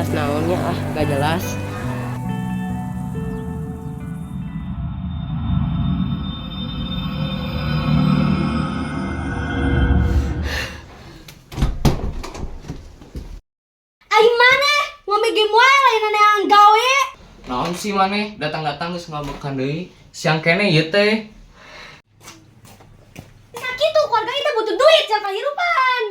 bahas naonnya gak jelas. Aing mana? Ngombe game wae lain yang gawe. Naon sih maneh datang-datang geus ngabekan deui. Siang kene ieu teh. Sakitu keluarga kita butuh duit cal kahirupan.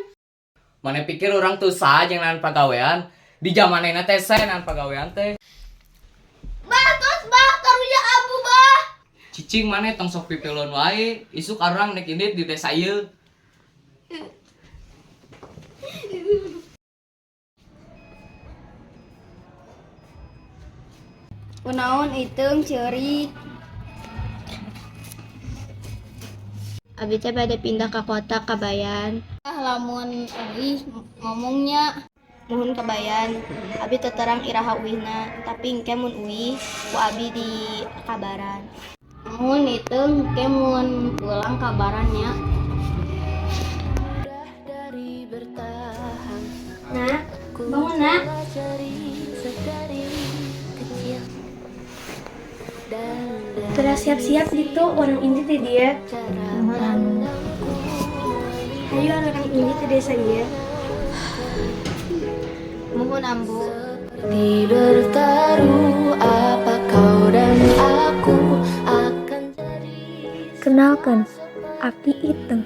Maneh pikir orang tuh saha jeung naon pagawean? Di zamanena teh sae naon pagawean teh. Bah, tos bah karunya abu bah. Cicing maneh tong sok pipilun wae. Isuk arang nek indit di desa ieu. Kunaon itung ceurik. Abi teh bade pindah ke kota Kabayan. Lamun euih ngomongnya mohon Kabayan. Abi teu terang iraha uihna, tapi engke mun uih ku abi di kabaran. Mohon itung engke mun pulang kabarannya. Nak, bangun nak. Terus siap-siap gitu orang ini teh dia. Ayo orang ini ke desa dia. Mohon ambu. Di bertaruh apa kau dan aku akan jadi. Kenalkan, Aki Iteng.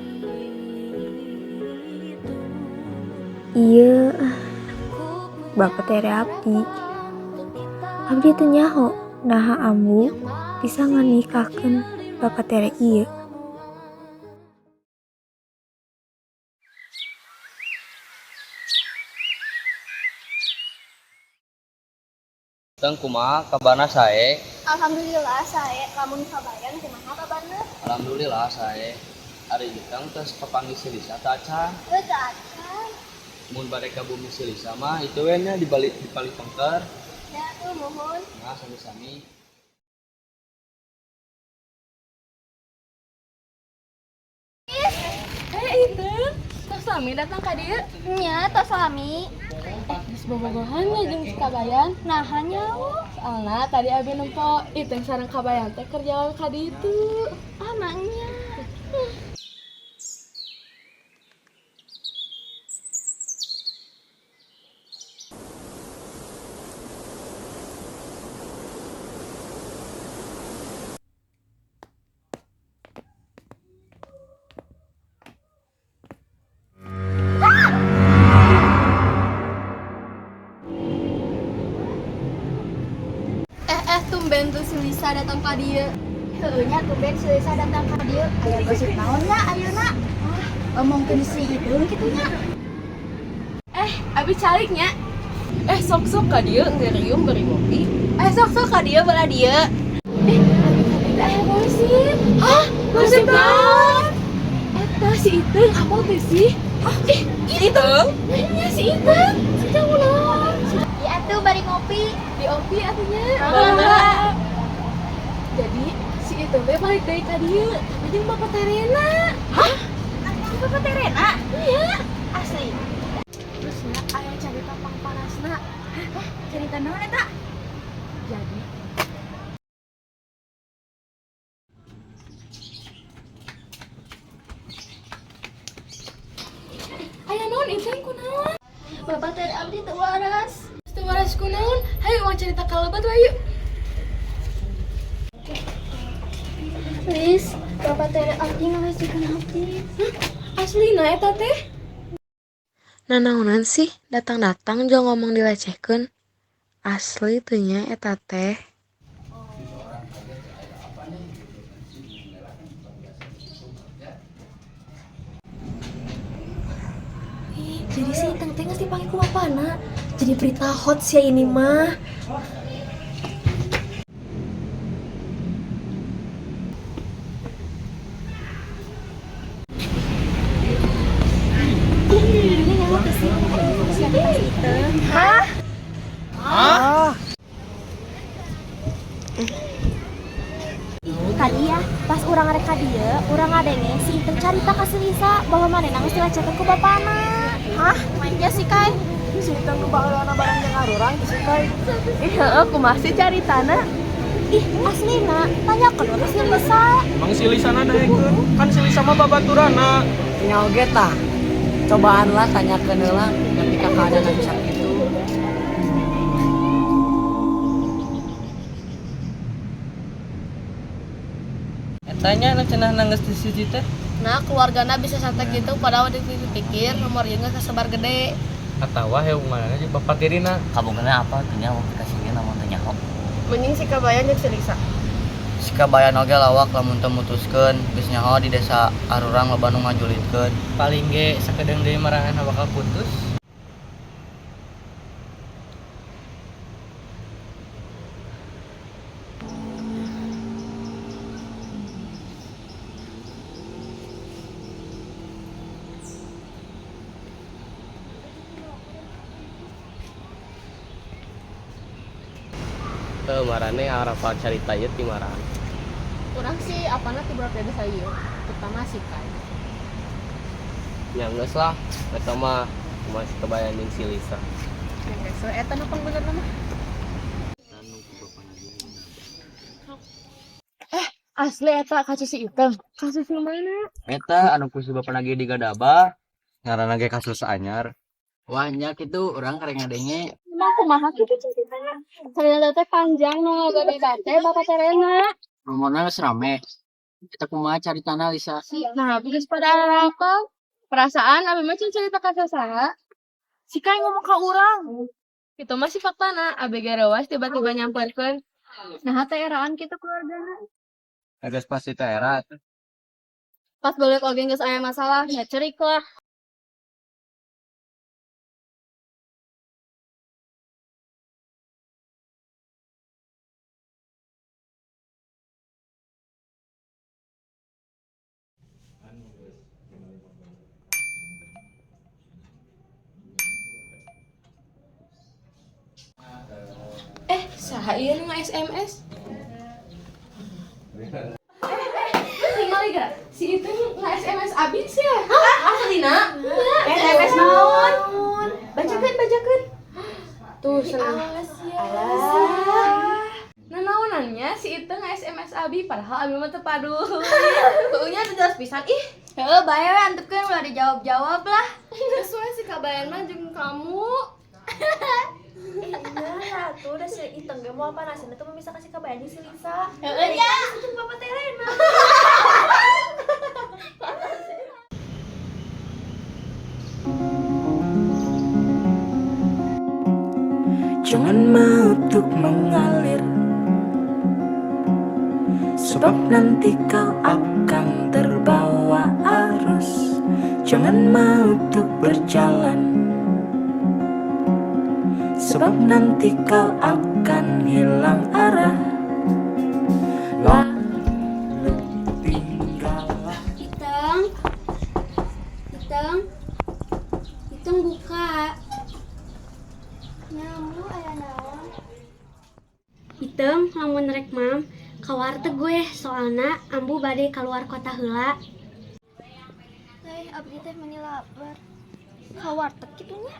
Iya, Bapak tere Abdi. Abdi teu nyaho, naha ambu bisa nganikahkeun Bapak tere ieu. Teng kumaha kabarna sae? Alhamdulillah saya lamun Kabayan kumaha kabarna? Alhamdulillah sae. Ari ieu teh geus papanggih si Lisa teh acan. Teu acan. Mun bade ka bumi si Lisa mah itu we nya di Palipengker. Ya tuh mohon. Nah, sami-sami. Itu tos lami datang ka dieu. Nya tos lami. Geus bobogohan ya jeung si Kabayan. Nah hanya Soalna tadi abi nempo itu sareng Kabayan teh kerja ka ditu. anaknya. Tumben tuh si Lisa datang ka dieu. Heunya tumben si Lisa datang ka dieu. Aya gosip naon nya ayeuna? Omongkeun si Idung kitu nya. Abi caliknya. Sok-sok ka dieu ngerium beri ngopi. Sok-sok ka dieu bala dieu. Aya gosip. Hah? Gosip naon? Eta si Iteung apa teh sih? Iteung? Nya si Iteung. Sejauh ulang. Ya atuh bari ngopi. Di opi atunya. Ah. Jadi si Iteung teh balik deui ka dieu. Tapi jeung Bapak Terena. Hah? Si Bapak Terena? Iya. Asli. Terus aya carita pangparasna. Hah? Cerita naon eta? Jadi aya naon Iteung kunaon? Bapak Tere Abdi teu waras. Teu waras kunaon? Hayu mau cerita kalebat wae yuk. Please, Bapak Tere Abdi ngalasikeun Abdi. Aslina eta teh. Nanaonan sih datang-datang jeung ngomong dilecehkeun. Asli teu nya eta teh. Jadi si Iteng teh geus dipanggil ku bapana. Jadi berita hot sia ini mah. Ini nyawa ke sini. Siapa si Iteng? Hah? Kadia, pas urang rek ka dieu, urang ngadenge si Iteng carita ka si Lisa bahwa manehna geus dilecehkeun ku bapana. Hah? Manja sih, Kai. si Itang nu baheula barang yang arurang di Sikai. Aku masih cari tanah. Ih, aslina, tanya ke dulu si Lisa. Mang si Lisa na daekeun. Kan si Lisa mah babaturana. Tinggal geta. Cobaan lah tanyakeun heula ketika keadaan anu sakitu. Etanya anu cenah nanggeus di siji teh. Nah, keluargana bisa santai gitu padahal dipikir nomornya nggak kesebar gede. Atawa heuh mana aja bapak tirina. Kabogana apa tanya mau dikasihkeun namun tanya kok. Mending si kabayan jeung si Lisa. Sikabayan oge lawak lamun teu mutuskeun geus nyaho di desa arurang loba nu ngajulitkeun. Paling ge sakedeung deui marangan bakal putus. Marane arafal carita ieu ti marane. Kurang sih apana ti berat desa ieu, terutama si Kai. Nya geus lah, eta mah masih kebayang jeung si Lisa. So eta nu bener mah. Asli eta kasus si Iteng. Kasus nu mana? Eta anu ku si Bapak lagi di Gadaba ngaranna ge kasus anyar. Wah nya kitu urang kareng ngadenge. Emang kumaha kitu ceritanya? Cerita teh panjang nu gede bate Bapak Terena. Rumorna geus rame. Kita kumaha cari tanah Lisa. Nah, geus pada apa? Perasaan abi mah cerita ka saha? Si Kai ngomong ka urang. Itu mah si faktana, abi ge rewas tiba-tiba nyamperkeun. Nah, teh eraan kitu keluargana. Geus pasti teh era. Pas balik oge geus aya masalah, ya cerik lah. Saha ieu nu SMS? Tinggal liga, si itu nge-SMS abis ya? Hah? Aslina? SMS naon? Bacakeun. Tuh, alas ya. Nah, naonannya si itu nge-SMS abi padahal abi mah teu paduli. Heunya teu jelas pisan. Ih, Heuh, bae we antepkeun ulah dijawab-jawab lah. sesuai si kabayan mah jeung kamu. Nah, tuh udah si Iteng ge mau apa nasina tuh bisa kasih kabayan si Lisa. Heuh nya. Jeung Bapak Terena. Jangan mau untuk mengalir, sebab nanti kau akan terbawa arus. Jangan mau untuk berjalan, sebab nanti kau akan hilang arah. Lalu tinggallah. Iteng buka. Nyamu aya naon? Iteng lamun rek mam ka warteg gue soalna ambu bade keluar kota heula. Teh abdi teh meuni lapar. Ka warteg kitu nya.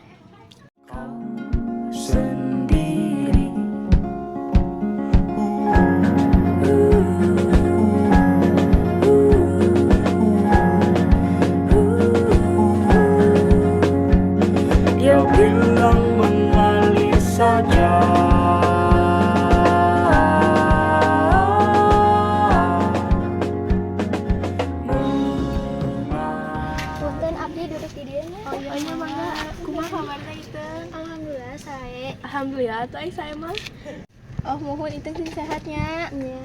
Sendiri. Dia bilang mengalir saja. Punten abdi duduk di dieu nya. Oh iya mangga. Kumaha kabarna Iteng? Alhamdulillah sae. Alhamdulillah atuh ai saya mah. Oh, mohon Iteng sing sehatnya. Nya.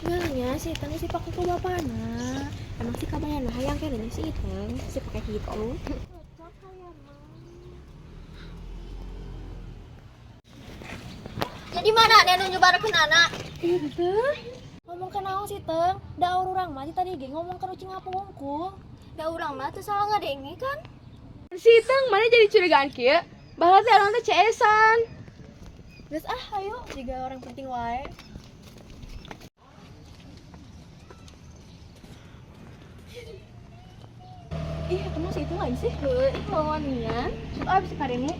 Ngeulnya si Iteng si pakai ku bapana. Emang si kabayan hayang kene si Iteng si pakai gitu. Jadi mana nih anu nyebarkeun anak? Ngomong ke naon si Iteng? Da urang mah tadi ge ngomong ke rucing ngapungku. Da urang mah teu salah ngadenge kan? Si Iteng mana jadi curigaan kieu? Bahala teh urang teh CS-an. Geus ayo jiga orang penting wae. Ih, kamu sih itu lain sih. Lawannya. Sok abis karimu.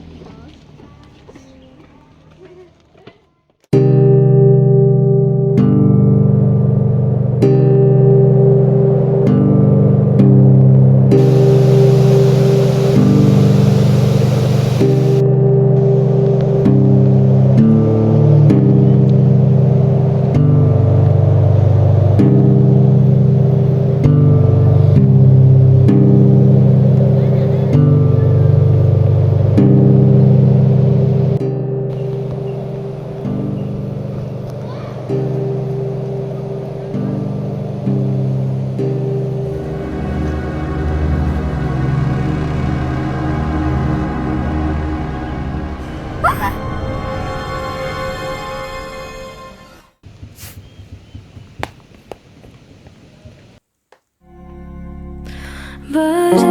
Badai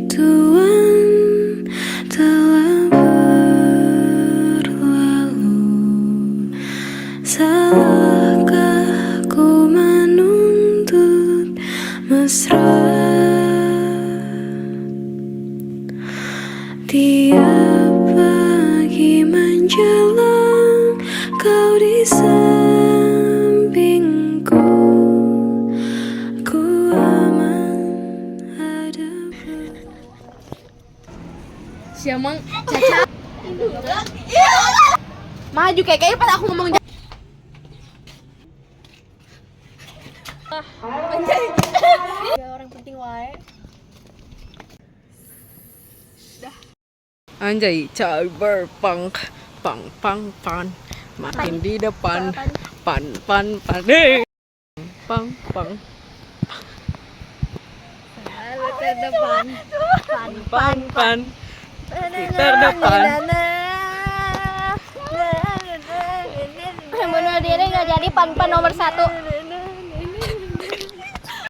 tuan telah berlalu. Salahkah ku menuntut mesra? Tiap pagi menjelang kau di sampingku. Ku aman ada Siamang Caca. Maju kayak pas aku ngomong. Ya orang penting wae. Anjay, cyber punk, pang pang pan, makin di depan, pan pan pan, pang pang. Terdepan. Pan pan, terdepan. Bunuh diri nggak jadi pan nomor 1.